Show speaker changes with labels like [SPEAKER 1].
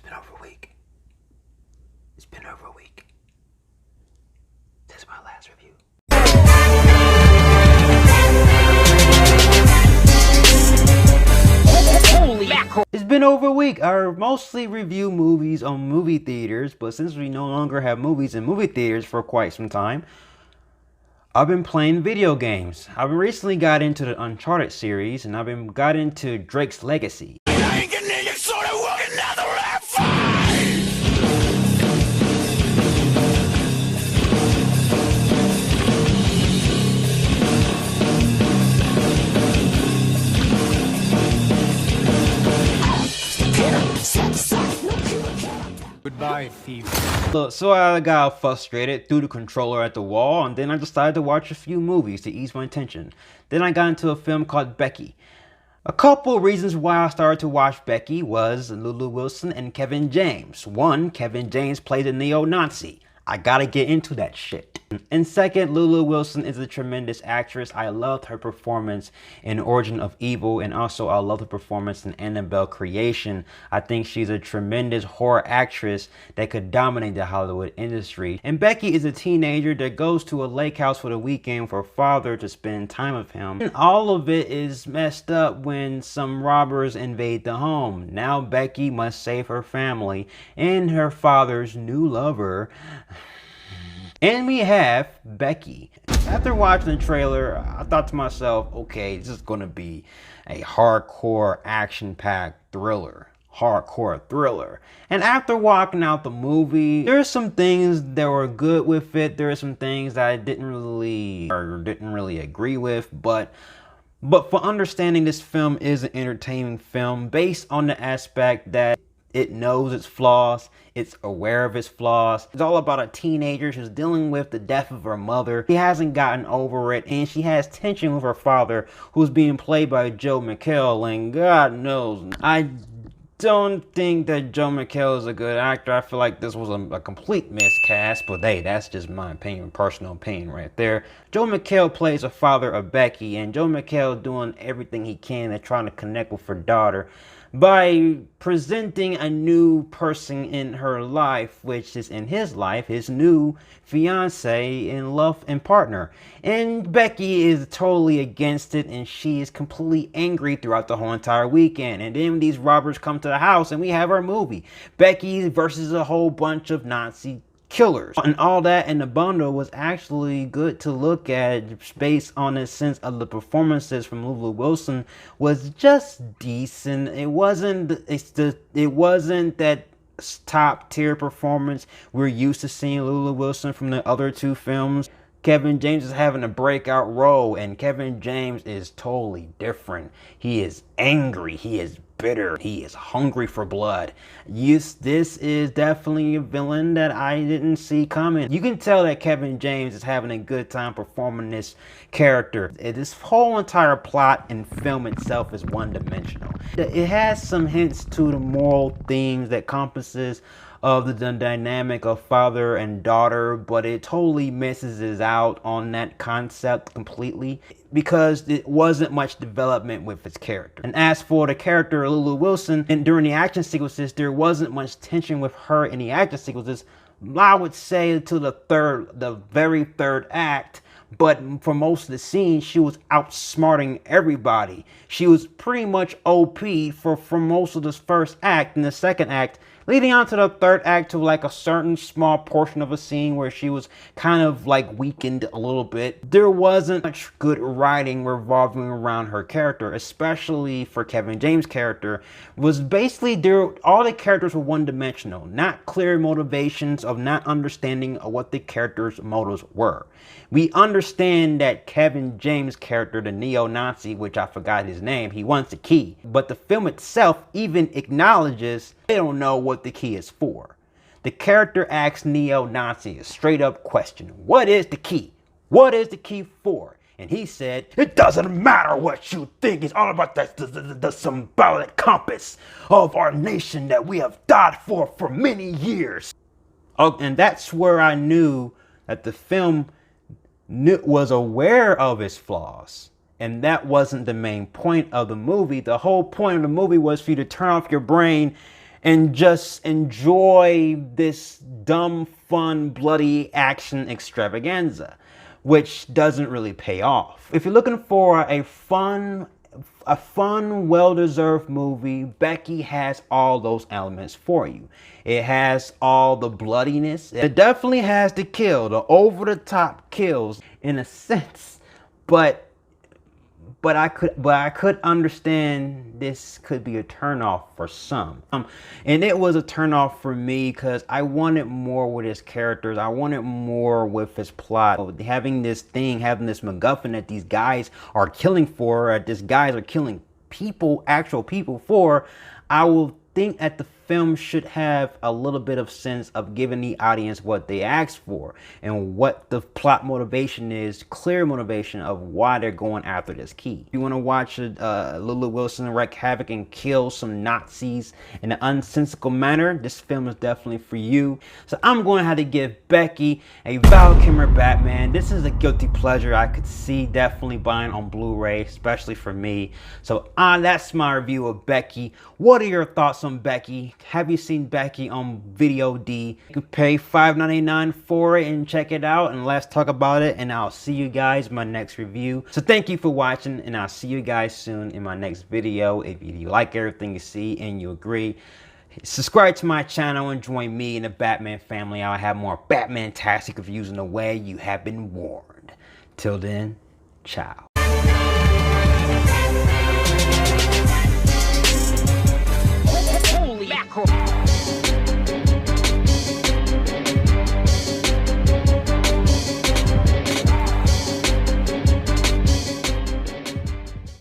[SPEAKER 1] It's been over a week. It's been over a week. This is my last review. Holy mackerel! It's been over a week. I mostly review movies on movie theaters, but since we no longer have movies in movie theaters for quite some time, I've been playing video games. I've recently got into the Uncharted series, and I've got into Drake's Legacy.
[SPEAKER 2] Goodbye, thief.
[SPEAKER 1] So I got frustrated, threw the controller at the wall, and then I decided to watch a few movies to ease my tension. Then I got into a film called Becky. A couple of reasons why I started to watch Becky was Lulu Wilson and Kevin James. One, Kevin James plays a Neo Nazi. I gotta get into that shit. And second, Lulu Wilson is a tremendous actress. I loved her performance in Origin of Evil, and also I love her performance in Annabelle Creation. I think she's a tremendous horror actress that could dominate the Hollywood industry. And Becky is a teenager that goes to a lake house for the weekend for her father to spend time with him. And all of it is messed up when some robbers invade the home. Now Becky must save her family and her father's new lover. And we have Becky. After watching the trailer, I thought to myself, okay, this is gonna be a hardcore action-packed thriller. Hardcore thriller. And after walking out the movie, there's some things that were good with it. There are some things that I didn't really agree with, but for understanding this film is an entertaining film based on the aspect that it knows its flaws, it's aware of its flaws. It's all about a teenager who's dealing with the death of her mother. She hasn't gotten over it, and she has tension with her father, who's being played by Joel McHale, and God knows, I don't think that Joel McHale is a good actor. I feel like this was a complete miscast, but hey, that's just my opinion, personal opinion right there. Joel McHale plays a father of Becky, and Joel McHale doing everything he can to try to connect with her daughter by presenting a new person in her life, which is in his life, his new fiance and love and partner. And Becky is totally against it, and she is completely angry throughout the whole entire weekend. And then these robbers come to the house, and we have our movie, Becky versus a whole bunch of Nazi killers. And all that in the bundle was actually good to look at based on the sense of the performances from Lulu Wilson was just decent. It wasn't that top tier performance we're used to seeing Lulu Wilson from the other two films. Kevin James is having a breakout role, and Kevin James is totally different. He is angry, he is bitter, he is hungry for blood. Yes, this is definitely a villain that I didn't see coming. You can tell that Kevin James is having a good time performing this character. This whole entire plot and film itself is one-dimensional. It has some hints to the moral themes that encompasses of the dynamic of father and daughter, but it totally misses out on that concept completely because it wasn't much development with its character. And as for the character of Lulu Wilson, and during the action sequences, there wasn't much tension with her in the action sequences. I would say to the very third act, but for most of the scenes, she was outsmarting everybody. She was pretty much OP for most of this first act. In the second act, leading on to the third act, to like a certain small portion of a scene where she was kind of like weakened a little bit. There wasn't much good writing revolving around her character, especially for Kevin James' character. Was basically all the characters were one-dimensional, not clear motivations of not understanding what the characters' motives were. We understand that Kevin James' character, the neo-Nazi, which I forgot his name, he wants a key. But the film itself even acknowledges they don't know what the key is for. The character asks neo-Nazi a straight up question. What is the key? What is the key for? And he said, it doesn't matter what you think. It's all about the symbolic compass of our nation that we have died for many years. Oh, and that's where I knew that the film was aware of its flaws. And that wasn't the main point of the movie. The whole point of the movie was for you to turn off your brain and just enjoy this dumb, fun, bloody action extravaganza, which doesn't really pay off. If you're looking for a fun, well-deserved movie, Becky has all those elements for you. It has all the bloodiness. It definitely has the over-the-top kills in a sense, but I could understand this could be a turnoff for some. And it was a turnoff for me because I wanted more with his characters. I wanted more with his plot. Having this MacGuffin that these guys are killing for, these guys are killing people, actual people for, I will think that the film should have a little bit of sense of giving the audience what they asked for and what the plot motivation is, clear motivation of why they're going after this key. If you want to watch Lulu Wilson wreak havoc and kill some Nazis in an unsensical manner, this film is definitely for you. So I'm going to have to give Becky a Val Kilmer Batman. This is a guilty pleasure I could see definitely buying on Blu-ray, especially for me. So that's my review of Becky. What are your thoughts on Becky? Have you seen Becky on Video D? You can pay $5.99 for it and check it out, and let's talk about it, and I'll see you guys in my next review. So thank you for watching, and I'll see you guys soon in my next video. If you like everything you see and you agree, subscribe to my channel and join me in the Batman family. I'll have more Batman-tastic reviews in the way you have been warned. Till then, ciao.
[SPEAKER 2] Holy mackerel!